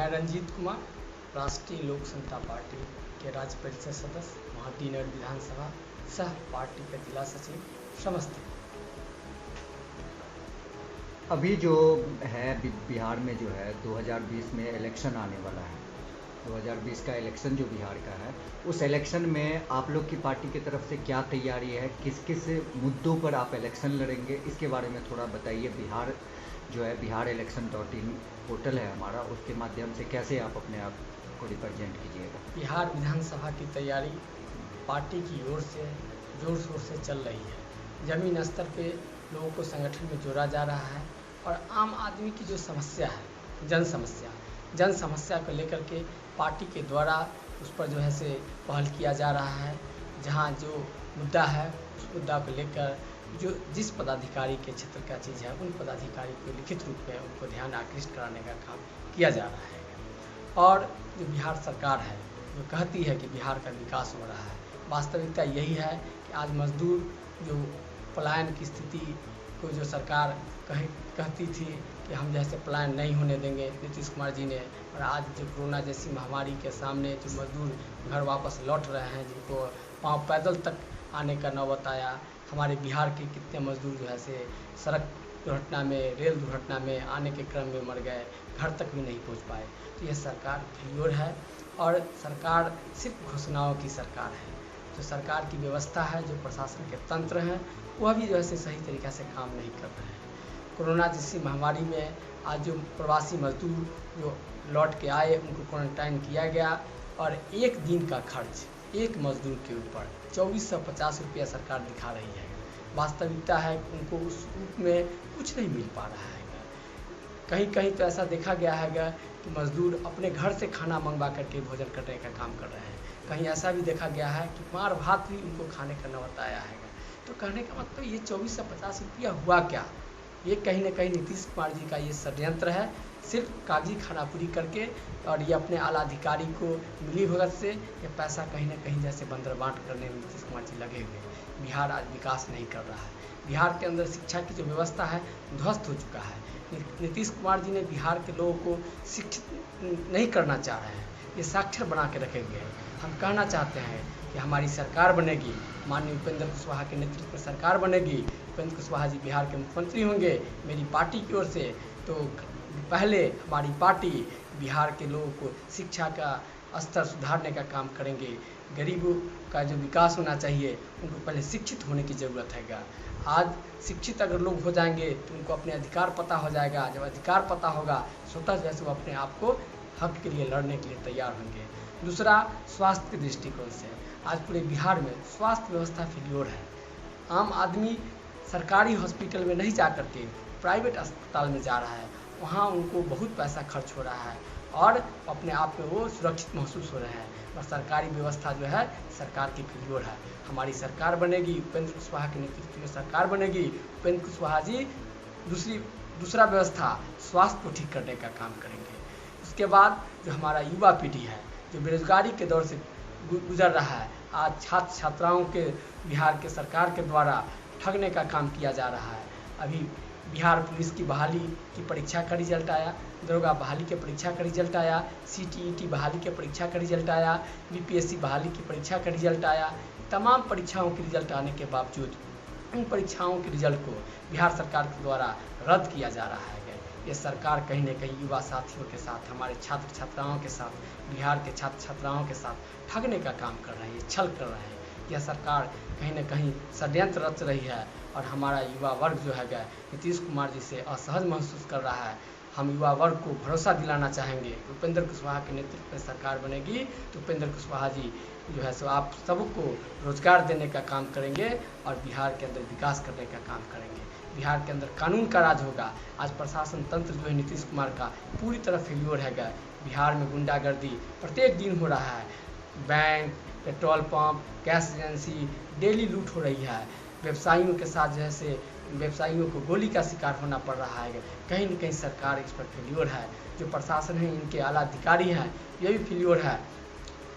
मैं रंजीत कुमार, राष्ट्रीय लोक समता पार्टी के राज्य परिषद सदस्य, महादीनगर विधानसभा सह पार्टी के जिला सचिव समस्तीपुर। अभी जो है बिहार में जो है 2020 में इलेक्शन आने वाला है। 2020 का इलेक्शन जो बिहार का है, उस इलेक्शन में आप लोग की पार्टी की तरफ से क्या तैयारी है, किस किस मुद्दों पर आप इलेक्शन लड़ेंगे, इसके बारे में थोड़ा बताइए। बिहार जो है biharelections.in पोर्टल है हमारा, उसके माध्यम से कैसे आप अपने आप को रिप्रेजेंट कीजिएगा। बिहार विधानसभा की तैयारी पार्टी की ओर से जोर शोर से चल रही है। जमीन स्तर पे लोगों को संगठन में जोड़ा जा रहा है और आम आदमी की जो समस्या है, जन समस्या को लेकर के पार्टी के द्वारा उस पर जो है से पहल किया जा रहा है। जहां जो मुद्दा है उस मुद्दा को लेकर जो जिस पदाधिकारी के क्षेत्र का चीज़ है, उन पदाधिकारी को लिखित रूप में उनको ध्यान आकृष्ट कराने का काम किया जा रहा है। और जो बिहार सरकार है जो कहती है कि बिहार का विकास हो रहा है, वास्तविकता यही है कि आज मजदूर जो पलायन की स्थिति को जो सरकार कहती थी कि हम जैसे पलायन नहीं होने देंगे नीतीश कुमार जी ने, और आज जो कोरोना जैसी महामारी के सामने जो मजदूर घर वापस लौट रहे हैं, जिनको पाँव पैदल तक आने का नौबत आया। हमारे बिहार के कितने मजदूर जो है से सड़क दुर्घटना में, रेल दुर्घटना में आने के क्रम में मर गए, घर तक भी नहीं पहुंच पाए। तो यह सरकार फेल्योर है और सरकार सिर्फ घोषणाओं की सरकार है। जो सरकार की व्यवस्था है, जो प्रशासन के तंत्र हैं, वह भी जो है सही तरीक़े से काम नहीं कर रहे हैं। कोरोना जैसी महामारी में आज जो प्रवासी मजदूर जो लौट के आए उनको क्वारंटाइन किया गया और एक दिन का खर्च एक मजदूर के ऊपर 2450 रुपया सरकार दिखा रही है। वास्तविकता है उनको उस रूप में कुछ नहीं मिल पा रहा है। कहीं कहीं तो ऐसा देखा गया है कि मजदूर अपने घर से खाना मंगवा करके भोजन करने का काम कर रहे हैं। कहीं ऐसा भी देखा गया है कि मार भात भी उनको खाने का नौबत आया है। तो कहने का मतलब ये 2450 रुपया हुआ क्या? ये कहीं ना कहीं नीतीश कुमार जी का ये षड्यंत्र है, सिर्फ कागजी खानापुरी करके, और ये अपने आला अधिकारी को मिली भगत से ये पैसा कहीं ना कहीं जैसे बंदरबांट करने में नीतीश कुमार जी लगे हुए। बिहार आज विकास नहीं कर रहा है। बिहार के अंदर शिक्षा की जो व्यवस्था है ध्वस्त हो चुका है। नीतीश कुमार जी ने बिहार के लोगों को शिक्षित नहीं करना चाह रहे हैं, ये साक्षर बना के रखे हुए हैं। हम कहना चाहते हैं कि हमारी सरकार बनेगी, माननीय उपेंद्र कुशवाहा के नेतृत्व में सरकार बनेगी, उपेंद्र कुशवाहा जी बिहार के मुख्यमंत्री होंगे मेरी पार्टी की ओर से। तो पहले हमारी पार्टी बिहार के लोगों को शिक्षा का स्तर सुधारने का काम करेंगे। गरीबों का जो विकास होना चाहिए, उनको पहले शिक्षित होने की ज़रूरत है। आज शिक्षित अगर लोग हो जाएंगे तो उनको अपने अधिकार पता हो जाएगा। जब अधिकार पता होगा, स्वतः जैसे वो अपने आप को हक के लिए लड़ने के लिए तैयार होंगे। दूसरा, स्वास्थ्य के दृष्टिकोण से आज पूरे बिहार में स्वास्थ्य व्यवस्था फेल्योर है। आम आदमी सरकारी हॉस्पिटल में नहीं जा करके प्राइवेट अस्पताल में जा रहा है, वहाँ उनको बहुत पैसा खर्च हो रहा है और अपने आप में वो सुरक्षित महसूस हो रहे हैं। और सरकारी व्यवस्था जो है सरकार की फेल्योर है। हमारी सरकार बनेगी, उपेंद्र कुशवाहा के नेतृत्व में सरकार बनेगी। उपेंद्र कुशवाहा जी दूसरा व्यवस्था स्वास्थ्य को ठीक करने का काम करेंगे। उसके बाद जो हमारा युवा पीढ़ी है जो बेरोजगारी के दौर से गुजर रहा है, आज छात्र छात्राओं के बिहार के सरकार के द्वारा ठगने का काम किया जा रहा है। अभी बिहार पुलिस की बहाली की परीक्षा का रिजल्ट आया, दरोगा बहाली के परीक्षा का रिजल्ट आया, CTET बहाली के परीक्षा का रिजल्ट आया, BPSC बहाली की परीक्षा का रिजल्ट आया। तमाम परीक्षाओं के रिजल्ट आने के बावजूद उन परीक्षाओं के रिजल्ट को बिहार सरकार के द्वारा रद्द किया जा रहा है। ये सरकार कहीं न कहीं युवा साथियों के साथ, हमारे छात्र छात्राओं के साथ, बिहार के छात्र छात्राओं के साथ ठगने का काम कर रही है, छल कर रहे हैं। यह सरकार कहीं न कहीं षड्यंत्र रच रही है और हमारा युवा वर्ग जो है नीतीश कुमार जी से असहज महसूस कर रहा है। हम युवा वर्ग को भरोसा दिलाना चाहेंगे, उपेंद्र कुशवाहा के नेतृत्व में सरकार बनेगी तो उपेंद्र कुशवाहा जी जो है सो आप सबको रोजगार देने का काम करेंगे और बिहार के अंदर विकास करने का काम करेंगे। बिहार के अंदर कानून का राज होगा। आज प्रशासन तंत्र जो है नीतीश कुमार का पूरी तरह फेल्योर है। बिहार में गुंडागर्दी प्रत्येक दिन हो रहा है। Bank, petrol pump, gas agency daily लूट हो रही है। व्यवसायियों के साथ जैसे व्यवसायियों को गोली का शिकार होना पड़ रहा है। कहीं न कहीं सरकार इस पर फेल्योर है। जो प्रशासन है, इनके आला अधिकारी हैं, ये भी फेल्योर है।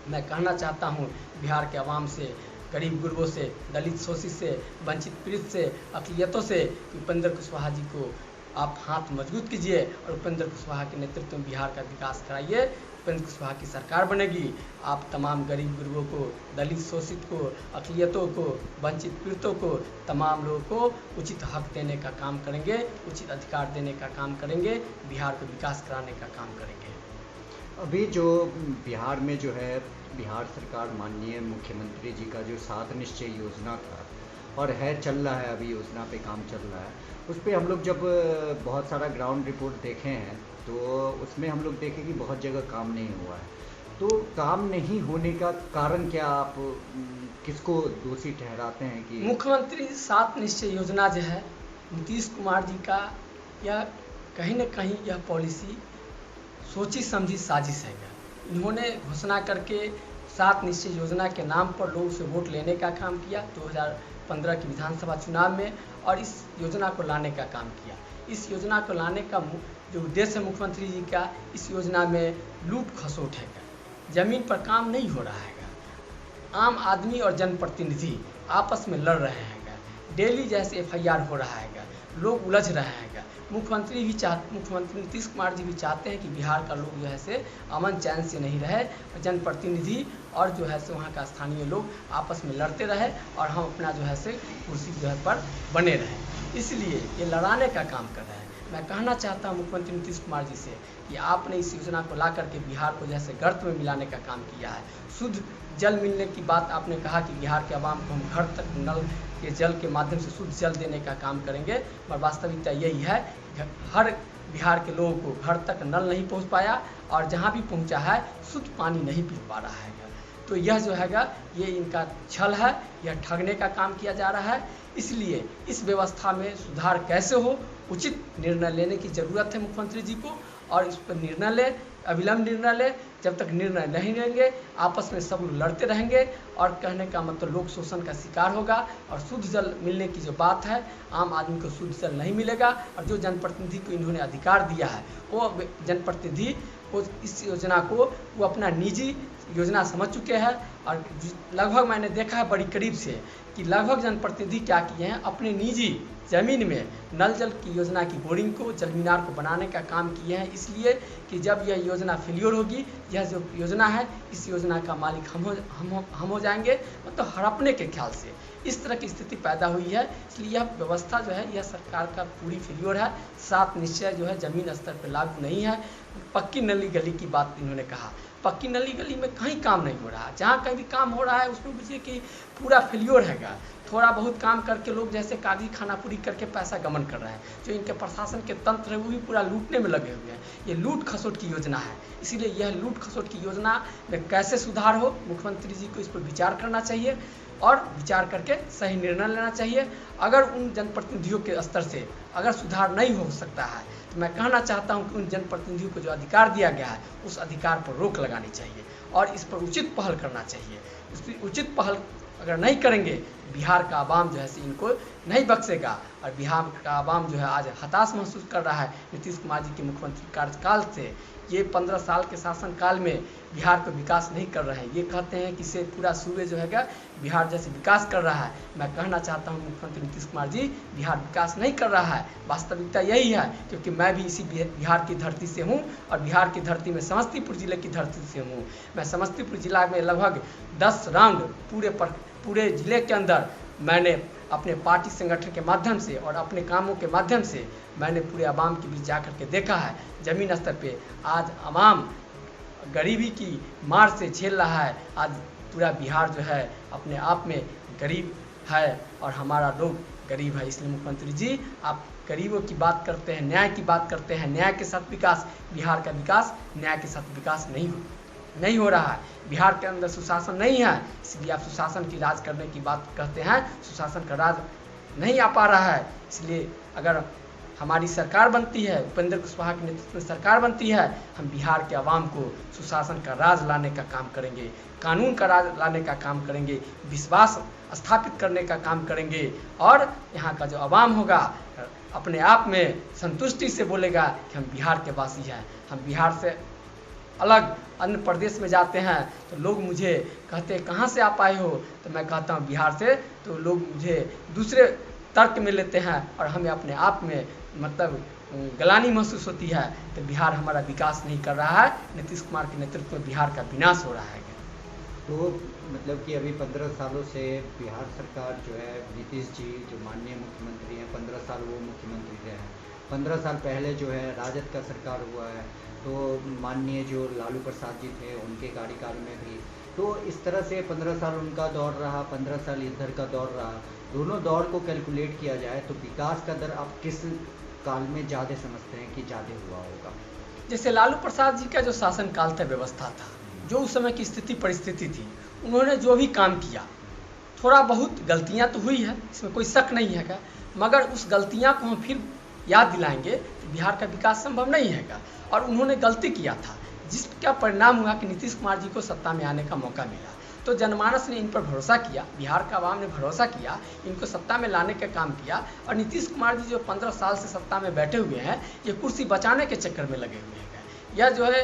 मैं कहना चाहता हूँ बिहार के आवाम से, गरीब गुरबों से, दलित शोषित से, वंचित पीड़ित से, अक़लियतों से उपेंद्र कुशवाहा जी को आप हाथ मजबूत कीजिए और उपेंद्र कुशवाहा के नेतृत्व में बिहार का विकास कराइए। उपेंद्र कुशवाहा की सरकार बनेगी। आप तमाम गरीब गुरुओं को, दलित शोषित को, अक़लियतों को, वंचित पीड़ितों को, तमाम लोगों को उचित हक देने का काम करेंगे, उचित अधिकार देने का काम करेंगे, बिहार को विकास कराने का काम करेंगे। अभी जो बिहार में जो है, बिहार सरकार माननीय मुख्यमंत्री जी का जो 7 निश्चय योजना था और है, चल रहा है, अभी योजना पे काम चल रहा है, उस पर हम लोग जब बहुत सारा ग्राउंड रिपोर्ट देखे हैं तो उसमें हम लोग देखें कि बहुत जगह काम नहीं हुआ है। तो काम नहीं होने का कारण क्या, आप किसको दोषी ठहराते हैं? कि मुख्यमंत्री 7 निश्चय योजना जो है नीतीश कुमार जी का, यह कहीं न कहीं यह पॉलिसी सोची समझी साजिश है। इन्होंने घोषणा करके 7 निश्चय योजना के नाम पर लोगों से वोट लेने का काम किया 2015 की विधानसभा चुनाव में, और इस योजना को लाने का काम किया। इस योजना को लाने का जो उद्देश्य है मुख्यमंत्री जी का, इस योजना में लूट खसोट है। जमीन पर काम नहीं हो रहा है। आम आदमी और जनप्रतिनिधि आपस में लड़ रहे हैं। डेली जैसे FIR हो रहा है, लोग उलझ रहे हैं। मुख्यमंत्री नीतीश कुमार जी भी चाहते हैं कि बिहार का लोग जो है से अमन चैन से नहीं रहे, जनप्रतिनिधि और जो है से वहाँ का स्थानीय लोग आपस में लड़ते रहे और हम अपना जो है से कुर्सी जो है पर बने रहे। इसलिए ये लड़ाने का काम कर रहे हैं। मैं कहना चाहता हूँ मुख्यमंत्री नीतीश कुमार जी से कि आपने इस योजना को ला करके बिहार को जैसे गर्त में मिलाने का काम किया है। शुद्ध जल मिलने की बात आपने कहा कि बिहार के आवाम को हम घर तक नल के जल के माध्यम से शुद्ध जल देने का काम करेंगे, पर वास्तविकता यही है कि हर बिहार के लोगों को घर तक नल नहीं पहुंच पाया और जहां भी पहुंचा है शुद्ध पानी नहीं पी पा रहा है। तो यह जो हैगा ये इनका छल है, यह ठगने का काम किया जा रहा है। इसलिए इस व्यवस्था में सुधार कैसे हो, उचित निर्णय लेने की ज़रूरत है मुख्यमंत्री जी को, और इस पर निर्णय ले, अविलंब निर्णय ले। जब तक निर्णय नहीं लेंगे आपस में सब लोग लड़ते रहेंगे और कहने का मतलब लोक शोषण का शिकार होगा। और शुद्ध जल मिलने की जो बात है, आम आदमी को शुद्ध जल नहीं मिलेगा। और जो जनप्रतिनिधि को इन्होंने अधिकार दिया है वो जनप्रतिनिधि को इस योजना को वो अपना निजी योजना समझ चुके हैं। और लगभग मैंने देखा है बड़ी करीब से कि लगभग जनप्रतिनिधि क्या किए हैं, अपने निजी ज़मीन में नल जल की योजना की बोरिंग को, जल मीनार को बनाने का काम किए हैं। इसलिए कि जब यह योजना फेलियर होगी, यह जो योजना है इस योजना का मालिक हम हो जाएंगे, मतलब हड़पने के ख्याल से इस तरह की स्थिति पैदा हुई है। इसलिए यह व्यवस्था जो है यह सरकार का पूरी फेलियर है। 7 निश्चय जो है ज़मीन स्तर पर लागू नहीं है। पक्की नली गली की बात इन्होंने कहा, पक्की नली गली में कहीं काम नहीं हो रहा है। जहाँ कहीं भी काम हो रहा है उसमें बुझिए कि पूरा फेलियर हैगा। थोड़ा बहुत काम करके लोग जैसे कागजी खाना पूरी करके पैसा गमन कर रहे हैं। जो इनके प्रशासन के तंत्र है वो भी पूरा लूटने में लगे हुए हैं। ये लूट खसोट की योजना है। इसीलिए यह लूट खसोट की योजना में कैसे सुधार हो, मुख्यमंत्री जी को इस पर विचार करना चाहिए और विचार करके सही निर्णय लेना चाहिए। अगर उन जनप्रतिनिधियों के स्तर से अगर सुधार नहीं हो सकता है तो मैं कहना चाहता हूं कि उन जनप्रतिनिधियों को जो अधिकार दिया गया है उस अधिकार पर रोक लगानी चाहिए और इस पर उचित पहल करना चाहिए। इसकी उचित पहल अगर नहीं करेंगे बिहार का आवाम जो है इनको नहीं बख्शेगा। और बिहार का आवाम जो है आज हताश महसूस कर रहा है नीतीश कुमार जी के मुख्यमंत्री कार्यकाल से। ये 15 साल के शासनकाल में बिहार को विकास नहीं कर रहे हैं। ये कहते हैं कि से पूरा सूबे जो है बिहार जैसे विकास कर रहा है। मैं कहना चाहता हूँ मुख्यमंत्री नीतीश कुमार जी, बिहार विकास नहीं कर रहा है। वास्तविकता यही है, क्योंकि मैं भी इसी बिहार की धरती से हूँ और बिहार की धरती में समस्तीपुर जिले की धरती से हूँ। मैं समस्तीपुर जिला में लगभग 10 राउंड पूरे जिले के अंदर मैंने अपने पार्टी संगठन के माध्यम से और अपने कामों के माध्यम से मैंने पूरे आवाम के बीच जाकर के देखा है। ज़मीन स्तर पे आज आवाम गरीबी की मार से झेल रहा है। आज पूरा बिहार जो है अपने आप में गरीब है और हमारा लोग गरीब है। इसलिए मुख्यमंत्री जी, आप गरीबों की बात करते हैं, न्याय की बात करते हैं, न्याय के साथ विकास, बिहार का विकास न्याय के साथ विकास नहीं हो रहा है। बिहार के अंदर सुशासन नहीं है, इसलिए आप सुशासन की राज करने की बात कहते हैं। सुशासन का राज नहीं आ पा रहा है। इसलिए अगर हमारी सरकार बनती है, उपेंद्र कुशवाहा के नेतृत्व में सरकार बनती है, हम बिहार के आवाम को सुशासन का राज लाने का काम करेंगे, कानून का राज लाने का काम करेंगे, विश्वास स्थापित करने का काम करेंगे। और यहाँ का जो आवाम होगा अपने आप में संतुष्टि से बोलेगा कि हम बिहार के वासी हैं। हम बिहार से अलग अन्य प्रदेश में जाते हैं तो लोग मुझे कहते हैं कहाँ से आप आए हो, तो मैं कहता हूँ बिहार से, तो लोग मुझे दूसरे तर्क में लेते हैं और हमें अपने आप में मतलब गलानी महसूस होती है तो बिहार हमारा विकास नहीं कर रहा है, नीतीश कुमार के नेतृत्व में बिहार का विनाश हो रहा है। तो मतलब कि अभी 15 सालों से बिहार सरकार जो है, नीतीश जी जो माननीय मुख्यमंत्री हैं, 15 साल वो मुख्यमंत्री रहे हैं। 15 साल पहले जो है राजद का सरकार हुआ है, तो माननीय जो लालू प्रसाद जी थे उनके कार्यकाल में भी, तो इस तरह से 15 साल उनका दौर रहा, 15 साल इधर का दौर रहा। दोनों दौर को कैलकुलेट किया जाए तो विकास का दर आप किस काल में ज़्यादा समझते हैं कि ज़्यादा हुआ होगा? जैसे लालू प्रसाद जी का जो शासनकाल था, व्यवस्था था, जो उस समय की स्थिति परिस्थिति थी, उन्होंने जो भी काम किया, थोड़ा बहुत गलतियां तो हुई है, इसमें कोई शक नहीं है, मगर उस गलतियां को हम फिर याद दिलाएंगे तो बिहार का विकास संभव नहीं है। और उन्होंने गलती किया था, जिसका परिणाम हुआ कि नीतीश कुमार जी को सत्ता में आने का मौका मिला। तो जनमानस ने इन पर भरोसा किया, बिहार का आवाम ने भरोसा किया, इनको सत्ता में लाने का काम किया। और नीतीश कुमार जी जो 15 साल से सत्ता में बैठे हुए हैं, ये कुर्सी बचाने के चक्कर में लगे हुए हैं, या जो है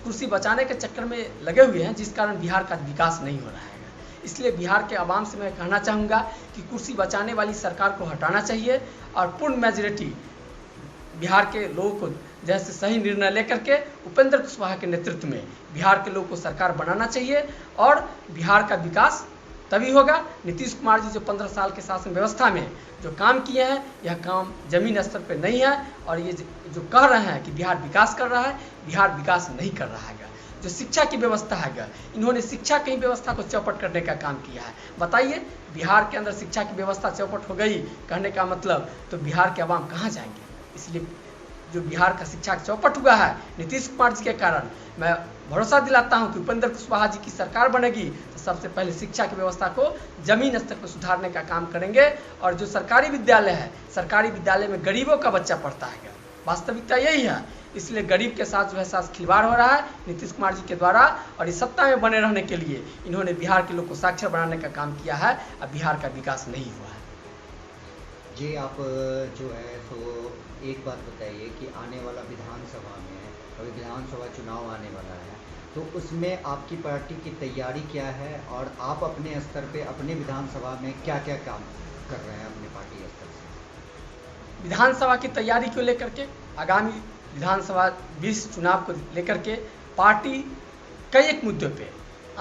कुर्सी बचाने के चक्कर में लगे हुए हैं, जिस कारण बिहार का विकास नहीं हो रहा है। इसलिए बिहार के आवाम से मैं कहना चाहूँगा कि कुर्सी बचाने वाली सरकार को हटाना चाहिए और पूर्ण मेजॉरिटी बिहार के लोगों को जैसे सही निर्णय लेकर के उपेंद्र कुशवाहा के नेतृत्व में बिहार के लोगों को सरकार बनाना चाहिए और बिहार का विकास तभी होगा। नीतीश कुमार जी जो 15 साल के शासन व्यवस्था में जो काम किए हैं, यह काम जमीन स्तर पर नहीं है। और ये जो कह रहे हैं कि बिहार विकास कर रहा है, बिहार विकास नहीं कर रहा है। जो शिक्षा की व्यवस्था है, इन्होंने शिक्षा की व्यवस्था को चौपट करने का काम किया है। बताइए, बिहार के अंदर शिक्षा की व्यवस्था चौपट हो गई कहने का मतलब, तो बिहार के आवाम कहाँ जाएंगे? इसलिए जो बिहार का शिक्षा चौपट हुआ है नीतीश कुमार जी के कारण, मैं भरोसा दिलाता हूं कि उपेंद्र कुशवाहा जी की सरकार बनेगी तो सबसे पहले शिक्षा की व्यवस्था को जमीन स्तर पर सुधारने का काम करेंगे। और जो सरकारी विद्यालय है, सरकारी विद्यालय में गरीबों का बच्चा पढ़ता है, वास्तविकता यही है। इसलिए गरीब के साथ जो है साथ खिलवाड़ हो रहा है नीतीश कुमार जी के द्वारा। और इस सत्ता में बने रहने के लिए इन्होंने बिहार के लोग को साक्षर बनाने का काम किया है, अब बिहार का विकास नहीं हुआ है। जी, आप जो है तो एक बात बताइए कि आने वाला विधानसभा में, अभी विधानसभा चुनाव आने वाला है, तो उसमें आपकी पार्टी की तैयारी क्या है और आप अपने स्तर पे अपने विधानसभा में क्या क्या काम कर रहे हैं अपने पार्टी स्तर से? विधानसभा की तैयारी को लेकर के, आगामी विधानसभा 20 चुनाव को लेकर के पार्टी कई एक मुद्दों पे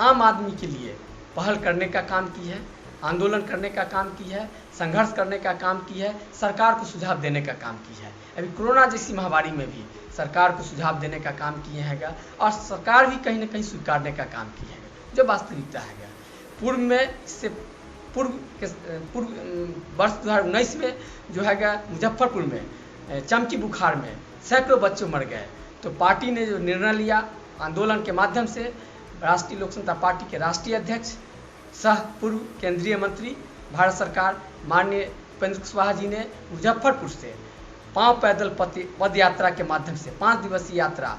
आम आदमी के लिए पहल करने का काम की है, आंदोलन करने का काम की है, संघर्ष करने का काम की है, सरकार को सुझाव देने का काम की है। अभी कोरोना जैसी महामारी में भी सरकार को सुझाव देने का काम किए हैं और सरकार भी कहीं ना कहीं स्वीकारने का काम की है, जो वास्तविकता है। पूर्व में, इससे पूर्व वर्ष 2019 में जो है मुजफ्फरपुर में चमकी बुखार में सैकड़ों बच्चे मर गए। तो पार्टी ने जो निर्णय लिया आंदोलन के माध्यम से, राष्ट्रीय लोक समता पार्टी के राष्ट्रीय अध्यक्ष सह पूर्व केंद्रीय मंत्री भारत सरकार माननीय उपेंद्र कुशवाहा जी ने मुजफ्फरपुर से पांव पैदल पद यात्रा के माध्यम से 5 दिवसीय यात्रा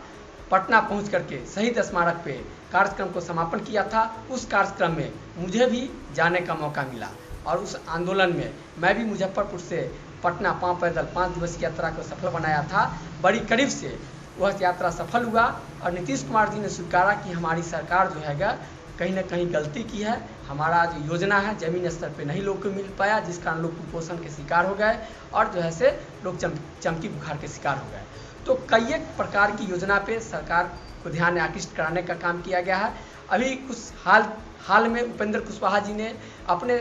पटना पहुंच करके शहीद स्मारक पे कार्यक्रम को समापन किया था। उस कार्यक्रम में मुझे भी जाने का मौका मिला और उस आंदोलन में मैं भी मुजफ्फरपुर से पटना पांव पैदल 5 दिवसीय यात्रा को सफल बनाया था। बड़ी करीब से वह यात्रा सफल हुआ और नीतीश कुमार जी ने स्वीकारा कि हमारी सरकार जो है कहीं ना कहीं गलती की है, हमारा जो योजना है जमीन स्तर पे नहीं लोग को मिल पाया, जिस कारण लोग कुपोषण के शिकार हो गए और जो है से लोग चमकी बुखार के शिकार हो गए। तो कई एक प्रकार की योजना पे सरकार को ध्यान आकृष्ट कराने का काम किया गया है। अभी कुछ हाल में उपेंद्र कुशवाहा जी ने अपने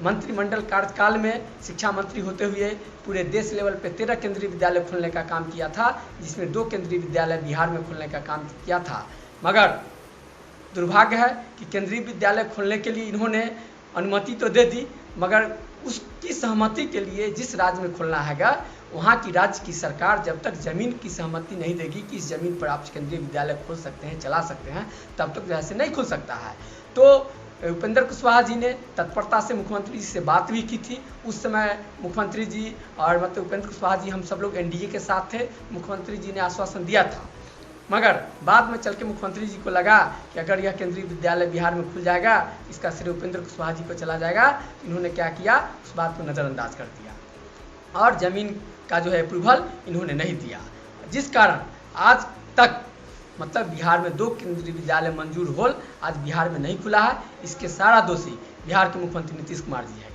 मंत्रिमंडल कार्यकाल में शिक्षा मंत्री होते हुए पूरे देश लेवल पे 13 केंद्रीय विद्यालय खोलने का काम किया था, जिसमें 2 केंद्रीय विद्यालय बिहार में खोलने का काम किया था। मगर दुर्भाग्य है कि केंद्रीय विद्यालय खोलने के लिए इन्होंने अनुमति तो दे दी, मगर उसकी सहमति के लिए जिस राज्य में खोलना है वहाँ की राज्य की सरकार जब तक ज़मीन की सहमति नहीं देगी कि इस ज़मीन पर आप केंद्रीय विद्यालय खोल सकते हैं, चला सकते हैं, तब तक जो ऐसे नहीं खुल सकता है। तो उपेंद्र कुशवाहा जी ने तत्परता से मुख्यमंत्री जी से बात भी की थी। उस समय मुख्यमंत्री जी और मतलब उपेंद्र कुशवाहा जी, हम सब लोग एनडीए के साथ थे। मुख्यमंत्री जी ने आश्वासन दिया था, मगर बाद में चल के मुख्यमंत्री जी को लगा कि अगर यह केंद्रीय विद्यालय बिहार में खुल जाएगा, इसका श्रेय उपेंद्र कुशवाहा जी को चला जाएगा। इन्होंने क्या किया, उस बात को नज़रअंदाज कर दिया और ज़मीन का जो है अप्रूवल इन्होंने नहीं दिया, जिस कारण आज तक मतलब बिहार में 2 केंद्रीय विद्यालय मंजूर होल आज बिहार में नहीं खुला है। इसके सारा दोषी बिहार के मुख्यमंत्री नीतीश कुमार जी है।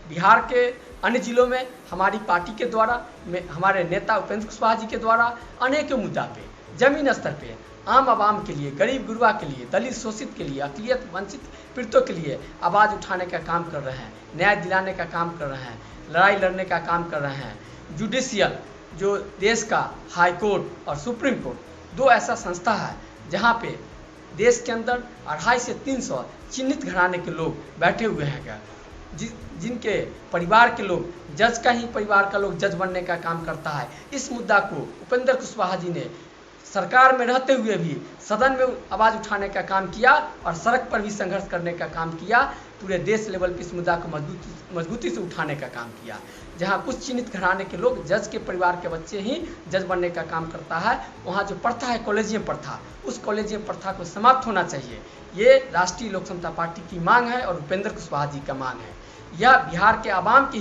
बिहार के अन्य जिलों में हमारी पार्टी के द्वारा हमारे नेता उपेंद्र कुशवाहा जी के द्वारा अनेकों मुद्दा पे जमीन स्तर पे आम आवाम के लिए, गरीब गुरबा के लिए, दलित शोषित के लिए, अकलियत वंचित पीड़ितों के लिए आवाज़ उठाने का काम कर रहे हैं, न्याय दिलाने का काम कर रहे हैं, लड़ाई लड़ने का काम कर रहे हैं। जुडिशियल जो देश का हाई कोर्ट और सुप्रीम कोर्ट दो ऐसा संस्था है जहाँ पे देश के अंदर 250 से 300 चिन्हित घराने के लोग बैठे हुए हैं जिनके परिवार के लोग, जज का ही परिवार का लोग जज बनने का काम करता है। इस मुद्दा को उपेंद्र कुशवाहा जी ने सरकार में रहते हुए भी सदन में आवाज़ उठाने का काम किया और सड़क पर भी संघर्ष करने का काम किया। पूरे देश लेवल पर इस मुद्दा को मजबूती से उठाने का काम किया। जहां कुछ चिन्हित घराने के लोग, जज के परिवार के बच्चे ही जज बनने का काम करता है, वहां जो प्रथा है कॉलेजियम प्रथा, उस कॉलेजियम प्रथा को समाप्त होना चाहिए। ये राष्ट्रीय लोक समता पार्टी की मांग है और उपेंद्र कुशवाहा जी का मांग है। यह बिहार के आवाम की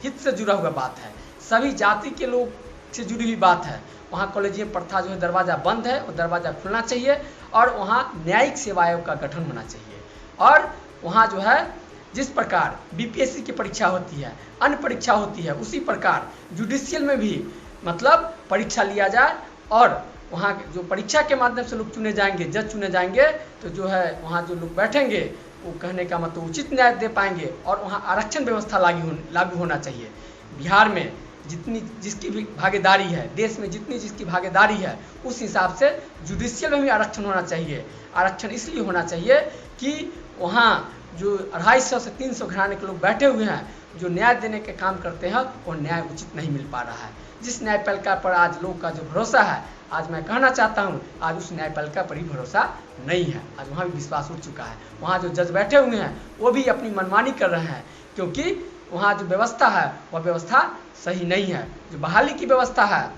हित से जुड़ा हुआ बात है, सभी जाति के लोग से जुड़ी हुई बात है। वहाँ कॉलेजियम प्रथा जो है दरवाज़ा बंद है, वो दरवाज़ा खुलना चाहिए और वहाँ न्यायिक सेवा आयोग का गठन होना चाहिए। और वहाँ जो है जिस प्रकार बीपीएससी की परीक्षा होती है, अन्य परीक्षा होती है, उसी प्रकार जुडिशियल में भी मतलब परीक्षा लिया जाए और वहाँ जो परीक्षा के माध्यम से लोग चुने जाएंगे, जज चुने जाएंगे, तो जो है वहाँ जो लोग बैठेंगे वो कहने का मतलब उचित न्याय दे पाएंगे और वहाँ आरक्षण व्यवस्था लागू होना चाहिए। बिहार में जितनी जिसकी भी भागीदारी है, देश में जितनी जिसकी भागीदारी है, उस हिसाब से जुडिशियल में भी आरक्षण होना चाहिए। आरक्षण इसलिए होना चाहिए कि वहाँ जो 250 से 300 घराने के लोग बैठे हुए हैं, जो न्याय देने के काम करते हैं, वो न्याय उचित नहीं मिल पा रहा है। जिस न्यायपालिका पर आज लोग का जो भरोसा है, आज मैं कहना चाहता हूँ आज उस न्यायपालिका पर ही भरोसा नहीं है। आज वहाँ भी विश्वास उठ चुका है। वहाँ जो जज बैठे हुए हैं वो भी अपनी मनमानी कर रहे हैं, क्योंकि वहाँ जो व्यवस्था है वह व्यवस्था सही नहीं है। जो बहाली की व्यवस्था है,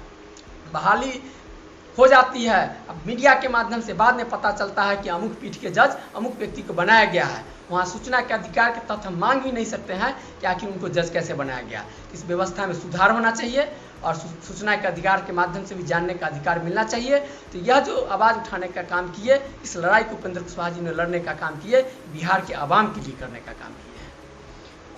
बहाली हो जाती है, अब मीडिया के माध्यम से बाद में पता चलता है कि अमुक पीठ के जज अमुक व्यक्ति को बनाया गया है। वहाँ सूचना के अधिकार के तहत हम मांग भी नहीं सकते हैं कि आखिर उनको जज कैसे बनाया गया। इस व्यवस्था में सुधार होना चाहिए और सूचना के अधिकार के माध्यम से भी जानने का अधिकार मिलना चाहिए। तो यह जो आवाज़ उठाने का काम किए, इस लड़ाई को उपेंद्र कुशवाहा जी ने लड़ने का काम किए, बिहार के आवाम के लिए करने का काम किए।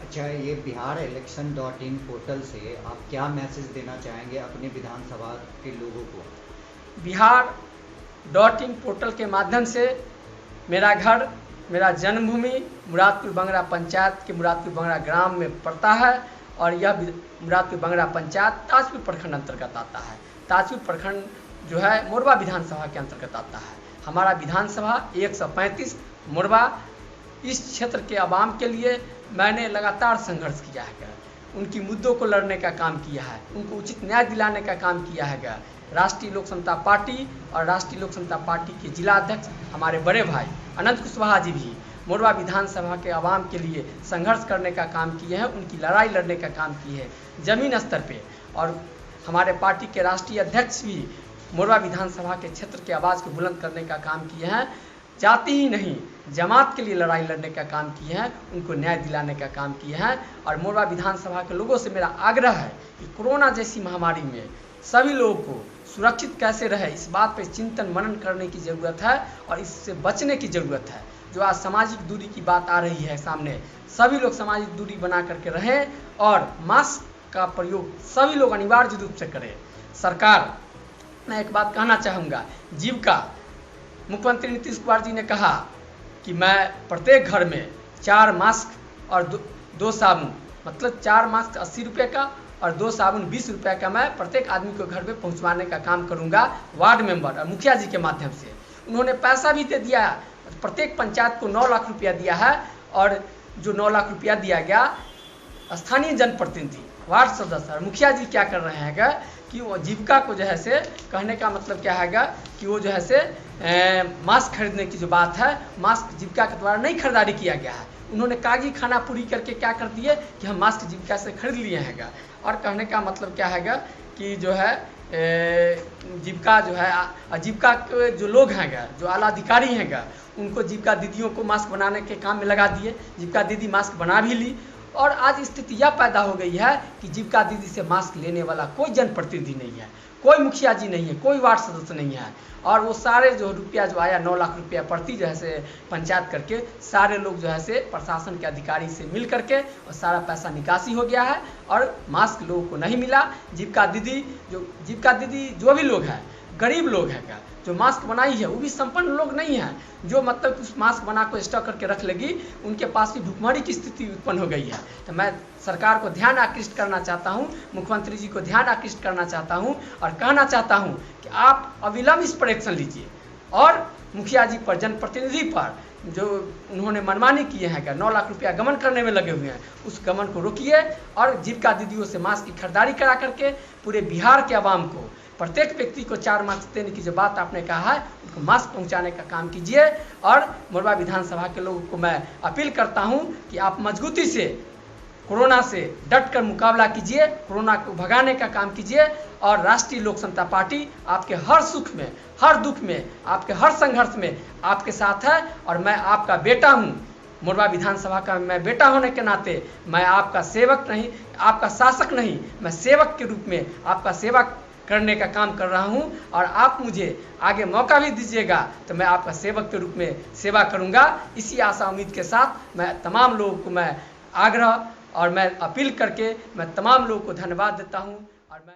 अच्छा, ये biharelection.in पोर्टल से आप क्या मैसेज देना चाहेंगे अपने विधानसभा के लोगों को? बिहार.in पोर्टल के माध्यम से मेरा घर, मेरा जन्मभूमि मुरादपुर बंगरा पंचायत के मुरादपुर बंगरा ग्राम में पड़ता है और यह मुरादपुर बंगरा पंचायत ताजपुर प्रखंड अंतर्गत आता है। ताजपुर प्रखंड जो है मोरबा विधानसभा के अंतर्गत आता है। हमारा विधानसभा 135 मोरबा। इस क्षेत्र के आवाम के लिए मैंने लगातार संघर्ष किया है, उनकी मुद्दों को लड़ने का काम किया है, उनको उचित न्याय दिलाने का काम किया है। राष्ट्रीय लोक समता पार्टी और राष्ट्रीय लोक समता पार्टी के जिला अध्यक्ष हमारे बड़े भाई अनंत कुशवाहा जी भी मोरबा विधानसभा के आवाम के लिए संघर्ष करने का काम किए हैं, उनकी लड़ाई लड़ने का काम किए हैं जमीन स्तर पे। और हमारे पार्टी के राष्ट्रीय अध्यक्ष भी मोरबा विधानसभा के क्षेत्र के आवाज़ को बुलंद करने का काम किए हैं। जाति ही नहीं, जमात के लिए लड़ाई लड़ने का काम किए हैं, उनको न्याय दिलाने का काम किए हैं। और मोरबा विधानसभा के लोगों से मेरा आग्रह है कि कोरोना जैसी महामारी में सभी लोगों को सुरक्षित कैसे रहे, इस बात पर चिंतन मनन करने की ज़रूरत है और इससे बचने की ज़रूरत है। जो आज सामाजिक दूरी की बात आ रही है सामने, सभी लोग सामाजिक दूरी बना करके रहें और मास्क का प्रयोग सभी लोग अनिवार्य रूप से करें। सरकार, मैं एक बात कहना चाहूँगा, जीविका मुख्यमंत्री नीतीश कुमार जी ने कहा कि मैं प्रत्येक घर में 4 मास्क और 2 साबुन, मतलब 4 मास्क 80 रुपये का और 2 साबुन 20 रुपये का मैं प्रत्येक आदमी को घर पे पहुंचवाने का काम करूंगा वार्ड मेंबर और मुखिया जी के माध्यम से। उन्होंने पैसा भी दे दिया, प्रत्येक पंचायत को 9 लाख रुपया दिया है और जो 9 लाख रुपया दिया गया, स्थानीय जनप्रतिनिधि, वार्ड सदस्य और मुखिया जी क्या कर रहे हैं कि वो जीविका को जो है से कहने का मतलब क्या है कि वो जो है से मास्क खरीदने की जो बात है, मास्क जीविका के द्वारा नहीं खरीदारी किया गया है। उन्होंने कागजी खाना पूरी करके क्या कर दिए कि हम मास्क जीविका से खरीद लिए हैं। और कहने का मतलब क्या है कि जो है जीविका जो है, जीविका के जो लोग हैं, जो आला अधिकारी हैं, उनको जीविका दीदियों को मास्क बनाने के काम में लगा दिए। जीविका दीदी मास्क बना भी ली और आज स्थिति यह पैदा हो गई है कि जीविका दीदी से मास्क लेने वाला कोई जनप्रतिनिधि नहीं है, कोई मुखिया जी नहीं है, कोई वार्ड सदस्य नहीं है। और वो सारे जो रुपया जो आया 9 लाख रुपया प्रति जो है से पंचायत करके सारे लोग जो है से प्रशासन के अधिकारी से मिल करके और सारा पैसा निकासी हो गया है और मास्क लोगों को नहीं मिला। जीविका दीदी जो भी लोग हैं, गरीब लोग हैं क्या जो मास्क बनाई है वो भी संपन्न लोग नहीं हैं, जो मतलब उस मास्क बना को स्टॉक करके रख लेगी, उनके पास भी भुखमरी की स्थिति उत्पन्न हो गई है। तो मैं सरकार को ध्यान आकृष्ट करना चाहता हूं, मुख्यमंत्री जी को ध्यान आकृष्ट करना चाहता हूं और कहना चाहता हूं कि आप अविलंब इस पर एक्शन लीजिए और मुखिया जी पर, जनप्रतिनिधि पर जो उन्होंने मनमानी किए हैं क्या 9 लाख रुपया गमन करने में लगे हुए हैं, उस गमन को रोकिए और जीविका दीदियों से मास्क की खरीदारी करा करके पूरे बिहार के आवाम को, प्रत्येक व्यक्ति को 4 मास्क देने की जो बात आपने कहा है उनको मास्क पहुंचाने का काम कीजिए। और मोरबा विधानसभा के लोगों को मैं अपील करता हूं कि आप मजबूती से कोरोना से डट कर मुकाबला कीजिए, कोरोना को भगाने का काम कीजिए और राष्ट्रीय लोक समता पार्टी आपके हर सुख में, हर दुख में, आपके हर संघर्ष में आपके साथ है। और मैं आपका बेटा हूं, मोरबा विधानसभा का मैं बेटा होने के नाते मैं आपका सेवक नहीं, आपका शासक नहीं, मैं सेवक के रूप में आपका सेवा करने का काम कर रहा हूं और आप मुझे आगे मौका भी दीजिएगा तो मैं आपका सेवक के रूप में सेवा करूंगा। इसी आशा उम्मीद के साथ मैं तमाम लोगों को मैं आग्रह और मैं अपील करके मैं तमाम लोगों को धन्यवाद देता हूं और मैं